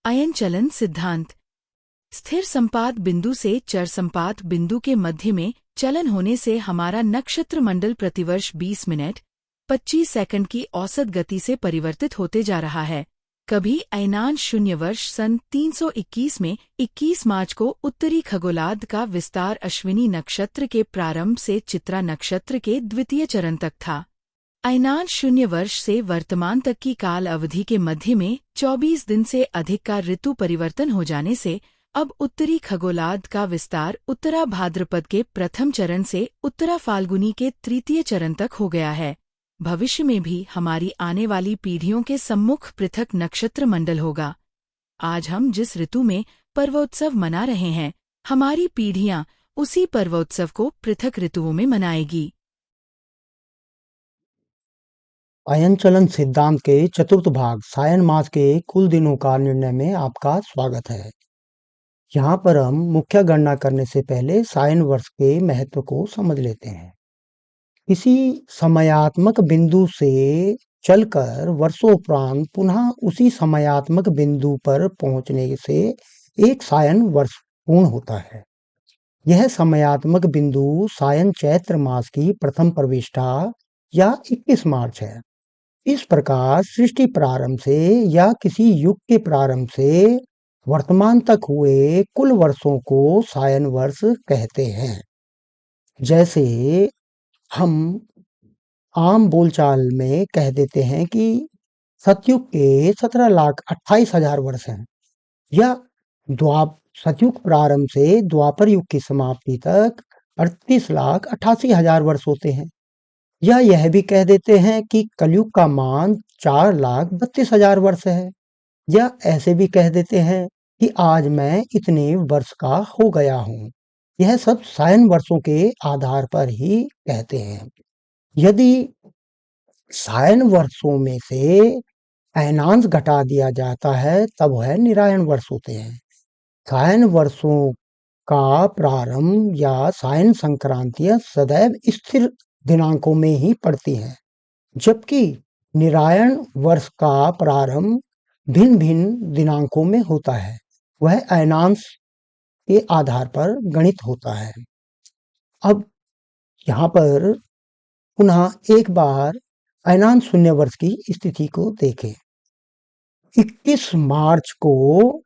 Ion चलन सिद्धांत। स्थिर संपात बिंदु से चर संपात बिंदु के मध्य में चलन होने से हमारा नक्षत्र मंडल प्रतिवर्ष 20 मिनट 25 सेकंड की औसत गति से परिवर्तित होते जा रहा है। कभी अयनान शून्य वर्ष सन 321 में 21 मार्च को उत्तरी खगोलार्ध का विस्तार अश्विनी नक्षत्र के प्रारंभ से चित्रा नक्षत्र के द्वितीय चरण तक था। अयनान शून्य वर्ष से वर्तमान तक की काल अवधि के मध्य में 24 दिन से अधिक का ऋतु परिवर्तन हो जाने से अब उत्तरी खगोलार्ध का विस्तार उत्तरा भाद्रपद के प्रथम चरण से उत्तरा फाल्गुनी के तृतीय चरण तक हो गया है। भविष्य में भी हमारी आने वाली पीढ़ियों के सम्मुख पृथक नक्षत्र मंडल होगा। आज हम जिस ऋतु में पर्वोत्सव मना रहे हैं, हमारी पीढ़ियां उसी पर्वोत्सव को पृथक ऋतुओं में मनाएगी। आयन चलन सिद्धांत के चतुर्थ भाग सायन मास के कुल दिनों का निर्णय में आपका स्वागत है। यहाँ पर हम मुख्य गणना करने से पहले सायन वर्ष के महत्व को समझ लेते हैं। किसी समयात्मक बिंदु से चलकर वर्षोपरांत पुनः उसी समयात्मक बिंदु पर पहुंचने से एक सायन वर्ष पूर्ण होता है। यह समयात्मक बिंदु सायन चैत्र मास की प्रथम प्रविष्टा या 21 मार्च है। इस प्रकार सृष्टि प्रारंभ से या किसी युग के प्रारंभ से वर्तमान तक हुए कुल वर्षों को सायन वर्ष कहते हैं। जैसे हम आम बोलचाल में कह देते हैं कि सतयुग के 17,28,000 वर्ष हैं, या सतयुग प्रारंभ से द्वापर युग की समाप्ति तक 38,88,000 वर्ष होते हैं। या यह भी कह देते हैं कि कलयुग का मान 4,32,000 वर्ष है। या ऐसे भी कह देते हैं कि आज मैं इतने वर्ष का हो गया हूँ। यह सब सायन वर्षों के आधार पर ही कहते हैं। यदि सायन वर्षों में से अयनांश घटा दिया जाता है तब वह निरायन वर्ष होते हैं। सायन वर्षों का प्रारंभ या सायन संक्रांतियां सदैव स्थिर दिनांकों में ही पड़ती हैं, जबकि निरायन वर्ष का प्रारंभ भिन्न भिन्न दिनांकों में होता है। वह अयनांश के आधार पर गणित होता है। अब यहाँ पर पुनः एक बार अयनांश शून्य वर्ष की स्थिति को देखें। 21 मार्च को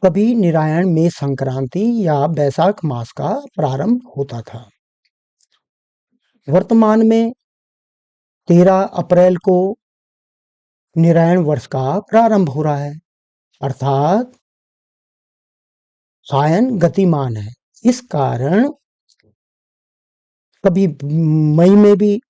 कभी निरायण में संक्रांति या वैशाख मास का प्रारंभ होता था। वर्तमान में 13 अप्रैल को निरायण वर्ष का प्रारंभ हो रहा है, अर्थात सायन गतिमान है। इस कारण कभी मई में भी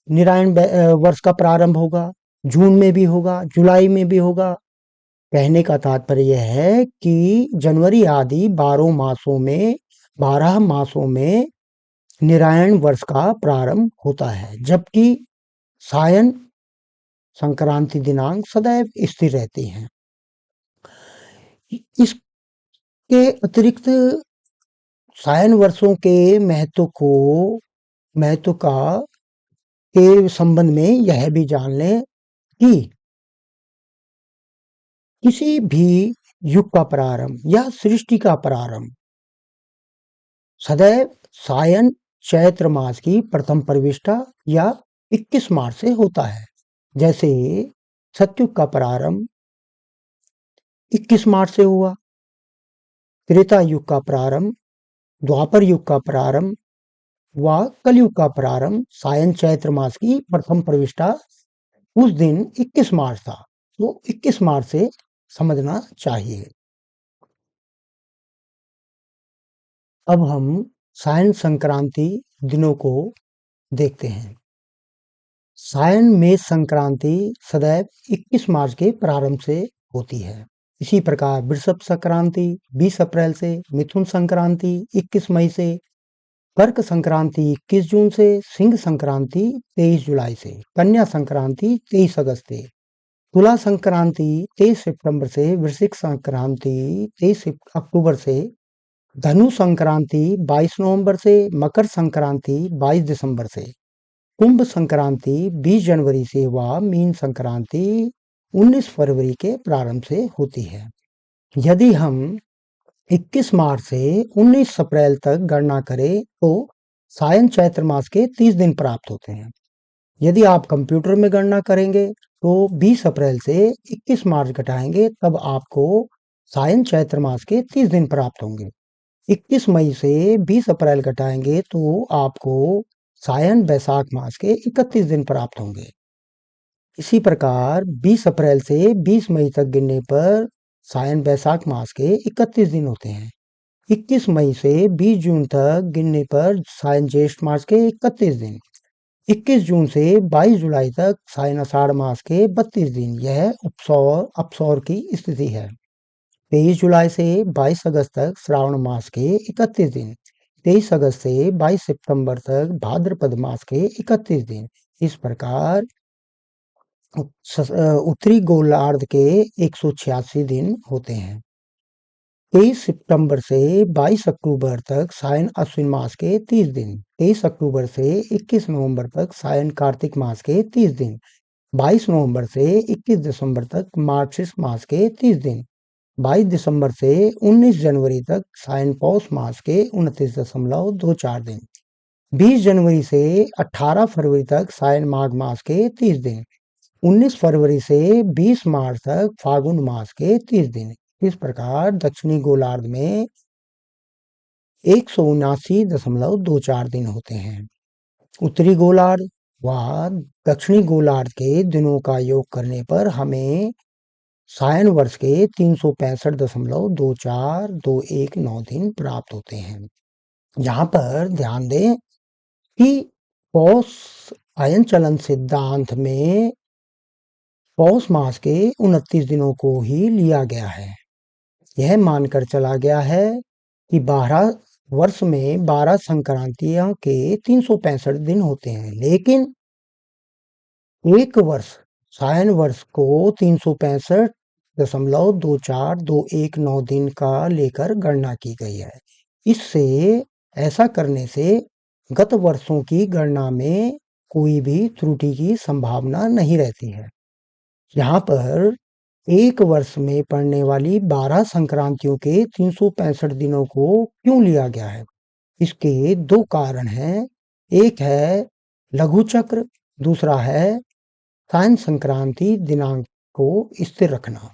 निरायण वर्ष का प्रारंभ होगा, जून में भी होगा, जुलाई में भी होगा। कहने का तात्पर्य यह है कि जनवरी आदि 12 मासों में निरायण वर्ष का प्रारंभ होता है, जबकि सायन संक्रांति दिनांक सदैव स्थिर रहती हैं। इसके अतिरिक्त सायन वर्षों के महत्व के संबंध में यह भी जान लें कि किसी भी युग का प्रारंभ या सृष्टि का प्रारंभ सदैव सायन चैत्र मास की प्रथम प्रविष्टा या 21 मार्च से होता है। जैसे सतयुग का प्रारंभ 21 मार्च से हुआ, त्रेता युग का प्रारंभ, द्वापर युग का प्रारंभ व कलयुग का प्रारंभ सायन चैत्र मास की प्रथम प्रविष्टा उस दिन 21 मार्च था, तो 21 मार्च से समझना चाहिए। अब हम सायन संक्रांति दिनों को देखते हैं। सायन मेष संक्रांति सदैव 21 मार्च के प्रारंभ से होती है। इसी प्रकार वृषभ संक्रांति 20 अप्रैल से, मिथुन संक्रांति 21 मई से, कर्क संक्रांति 21 जून से, सिंह संक्रांति 23 जुलाई से, कन्या संक्रांति 23 अगस्त से, तुला संक्रांति 23 सितंबर से, वृश्चिक संक्रांति 23 अक्टूबर से, धनु संक्रांति 22 नवंबर से, मकर संक्रांति 22 दिसंबर से, कुंभ संक्रांति 20 जनवरी से व मीन संक्रांति 19 फरवरी के प्रारंभ से होती है। यदि हम 21 मार्च से 19 अप्रैल तक गणना करें तो सायन चैत्र मास के 30 दिन प्राप्त होते हैं। यदि आप कंप्यूटर में गणना करेंगे तो 20 अप्रैल से 21 मार्च घटाएंगे तब आपको सायन चैत्र मास के 30 दिन प्राप्त होंगे। 21 मई से 20 अप्रैल घटाएंगे तो आपको सायन बैसाख मास के 31 दिन प्राप्त होंगे। इसी प्रकार 20 अप्रैल से 20 मई तक गिनने पर सायन बैसाख मास के 31 दिन होते हैं। 21 मई से 20 जून तक गिनने पर सायन ज्येष्ठ मास के 31 दिन। 21 जून से 22 जुलाई तक सायन आषाढ़ मास के 32 दिन। यह अपसौर की स्थिति है। 23 जुलाई से 22 अगस्त तक श्रावण मास के 31 दिन। 23 अगस्त से 22 सितंबर तक भाद्रपद मास के 31 दिन। इस प्रकार उत्तरी गोलार्ध के 186 दिन होते हैं। 23 सितंबर से 22 अक्टूबर तक सायन अश्विन मास के 30 दिन। 23 अक्टूबर से 21 नवंबर तक सायन कार्तिक मास के 30 दिन। 22 नवंबर से 21 दिसंबर तक मार्गशीर्ष मास के 30 दिन। 22 दिसंबर से 19 जनवरी तक सायन पौष मास के 29.24 दिन। 20 जनवरी से 18 फरवरी तक सायन माघ मास के 30 दिन। 19 फरवरी से 20 मार्च तक फागुन मास के 30 दिन। इस प्रकार दक्षिणी गोलार्ध में 179.24 दिन होते हैं। उत्तरी गोलार्ध व दक्षिणी गोलार्ध के दिनों का योग करने पर हमें सायन वर्ष के 365.2421 दिन प्राप्त होते हैं। यहाँ पर ध्यान दें कि पौष आयन चलन सिद्धांत में पौष मास के 29 दिनों को ही लिया गया है। यह मानकर चला गया है कि 12 वर्ष में 12 संक्रांतियों के 365 दिन होते हैं, लेकिन एक वर्ष सायन वर्ष को 365.24219 दिन का लेकर गणना की गई है। इससे ऐसा करने से गत वर्षों की गणना में कोई भी त्रुटि की संभावना नहीं रहती है। यहाँ पर एक वर्ष में पड़ने वाली 12 संक्रांतियों के 365 दिनों को क्यों लिया गया है? इसके दो कारण हैं। एक है लघु चक्र, दूसरा है सायन संक्रांति दिनांक को स्थिर रखना।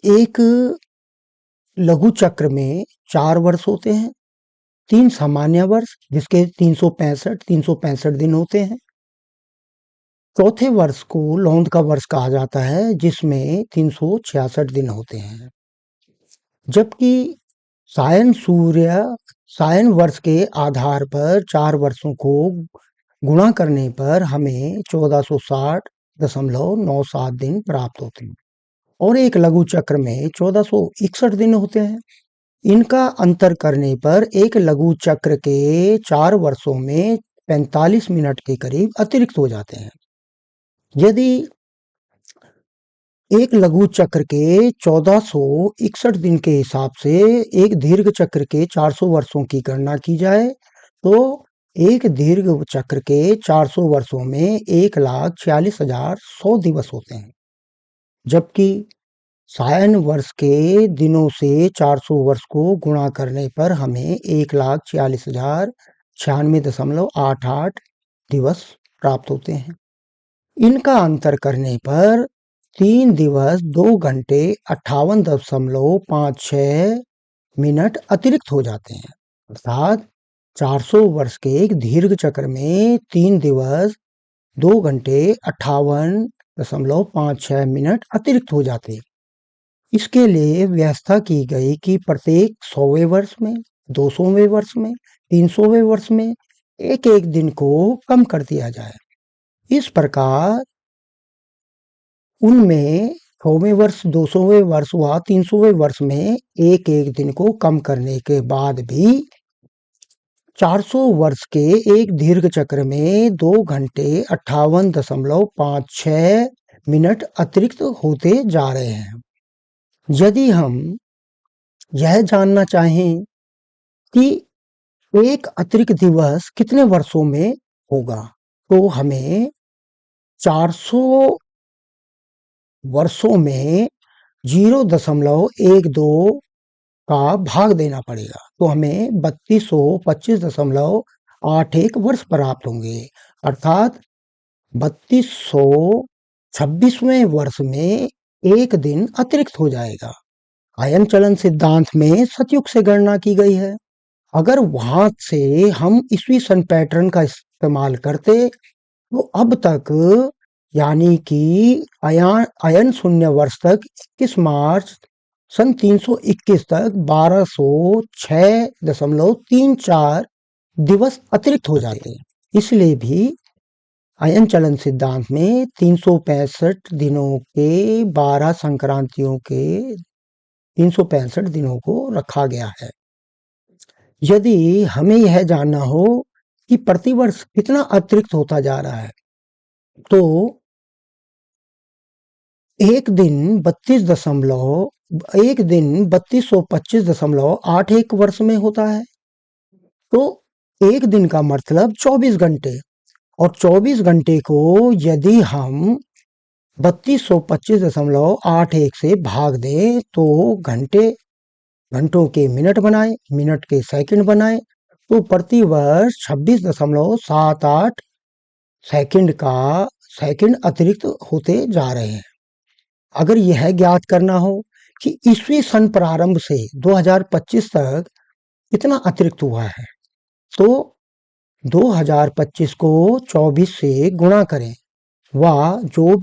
एक लघु चक्र में 4 वर्ष होते हैं, 3 सामान्य वर्ष जिसके 365 दिन होते हैं। चौथे वर्ष को लौंद का वर्ष कहा जाता है जिसमें 366 दिन होते हैं। जबकि सायन वर्ष के आधार पर 4 वर्षों को गुणा करने पर हमें 1460.97 दिन प्राप्त होते हैं और एक लघु चक्र में 1461 दिन होते हैं। इनका अंतर करने पर एक लघु चक्र के 4 वर्षों में 45 मिनट के करीब अतिरिक्त हो जाते हैं। यदि एक लघु चक्र के 1461 दिन के हिसाब से एक दीर्घ चक्र के 400 वर्षों की गणना की जाए तो एक दीर्घ चक्र के 400 वर्षों में 1,46,100 दिवस होते हैं, जबकि सायन वर्ष के दिनों से 400 वर्ष को गुणा करने पर हमें 1,46,096.88 दिवस प्राप्त होते हैं। इनका अंतर करने पर 3 दिवस 2 घंटे 58.56 मिनट अतिरिक्त हो जाते हैं। अर्थात 400 वर्ष के एक दीर्घ चक्र में 3 दिवस 2 घंटे 58.56 मिनट अतिरिक्त हो जाते हैं। इसके लिए व्यवस्था की गई कि प्रत्येक 100वें वर्ष में, 200वें वर्ष में, 300वें वर्ष में एक एक दिन को कम कर दिया जाए। इस प्रकार उनमें 100वें वर्ष, 200वें वर्ष व 300वें वर्ष में एक एक दिन को कम करने के बाद भी 400 वर्ष के एक दीर्घ चक्र में 2 घंटे 58.56 मिनट अतिरिक्त होते जा रहे हैं। यदि हम यह जानना चाहें कि एक अतिरिक्त दिवस कितने वर्षों में होगा तो हमें 400 वर्षों में 0.12 का भाग देना पड़ेगा, तो हमें 3225.81 वर्ष प्राप्त होंगे। अर्थात 3226वें वर्ष में एक दिन अतिरिक्त हो जाएगा। आयन चलन सिद्धांत में सतयुग से गणना की गई है। अगर वहां से हम ईस्वी सन पैटर्न का इस्तेमाल करते तो अब तक, यानी कि आयन शून्य वर्ष तक 21 मार्च सन 321 तक 1206.34 दिवस अतिरिक्त हो जाते हैं। इसलिए भी आयन चलन सिद्धांत में 365 दिनों के 12 संक्रांतियों के 365 दिनों को रखा गया है। यदि हमें यह जानना हो कि प्रतिवर्ष कितना अतिरिक्त होता जा रहा है, तो एक दिन 3225.81 वर्ष में होता है। तो एक दिन का मतलब 24 घंटे, और 24 घंटे को यदि हम 3225.81 से भाग दें तो घंटों के मिनट बनाए, मिनट के सेकंड बनाए, तो प्रतिवर्ष 26.78 सेकंड अतिरिक्त होते जा रहे हैं। अगर यह ज्ञात करना हो कि ईस्वी सन प्रारंभ से 2025 तक कितना अतिरिक्त हुआ है, तो 2025 को 24 से गुणा करें, व जो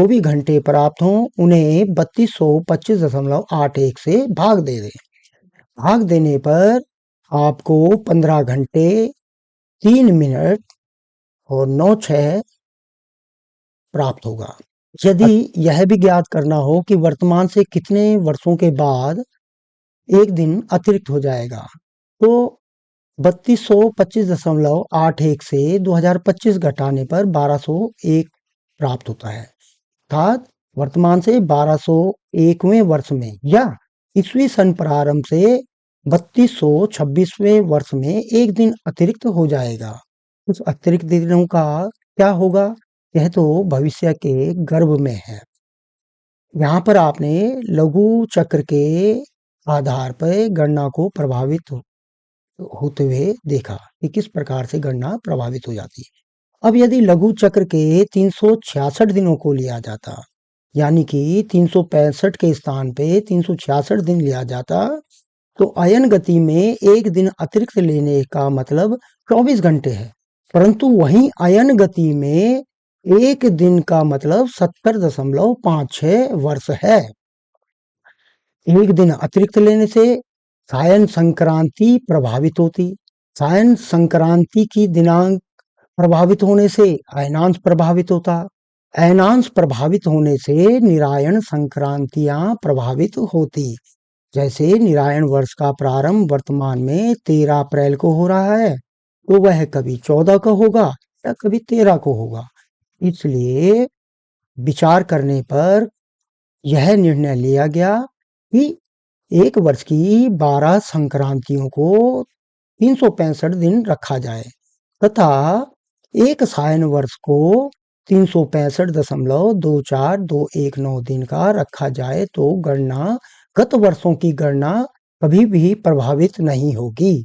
भी घंटे प्राप्त हो उन्हें 3225.81 से भाग दे दें। भाग देने पर आपको 15 घंटे 3 मिनट और 9 प्राप्त होगा। यदि यह भी ज्ञात करना हो कि वर्तमान से कितने वर्षों के बाद एक दिन अतिरिक्त हो जाएगा, तो 3225.81 से 2025 घटाने पर 1201 प्राप्त होता है। अर्थात वर्तमान से 1201वें वर्ष में या ईस्वी सन प्रारंभ से 3226वें वर्ष में एक दिन अतिरिक्त हो जाएगा। उस अतिरिक्त दिनों का क्या होगा, यह तो भविष्य के गर्भ में है। यहाँ पर आपने लघु चक्र के आधार पर गणना को प्रभावित होते हुए देखा कि किस प्रकार से गणना प्रभावित हो जाती है। अब यदि लघु चक्र के 366 दिनों को लिया जाता, यानी कि 365 के स्थान पे 366 दिन लिया जाता, तो आयन गति में एक दिन अतिरिक्त लेने का मतलब 24 घंटे है। परंतु वहीं आयन गति में एक दिन का मतलब 70.56 वर्ष है। एक दिन अतिरिक्त लेने से सायन संक्रांति प्रभावित होती। सायन संक्रांति की दिनांक प्रभावित होने से अयनांश प्रभावित होता। अयनांश प्रभावित होने से निरायण संक्रांतियां प्रभावित होती। जैसे निरायण वर्ष का प्रारंभ वर्तमान में 13 अप्रैल को हो रहा है, तो वह कभी 14 को होगा या कभी 13 को होगा। इसलिए विचार करने पर यह निर्णय लिया गया कि एक वर्ष की 12 संक्रांतियों को 365 दिन रखा जाए तथा एक सायन वर्ष को 365.24219 दिन का रखा जाए, तो गणना गत वर्षों की गणना कभी भी प्रभावित नहीं होगी।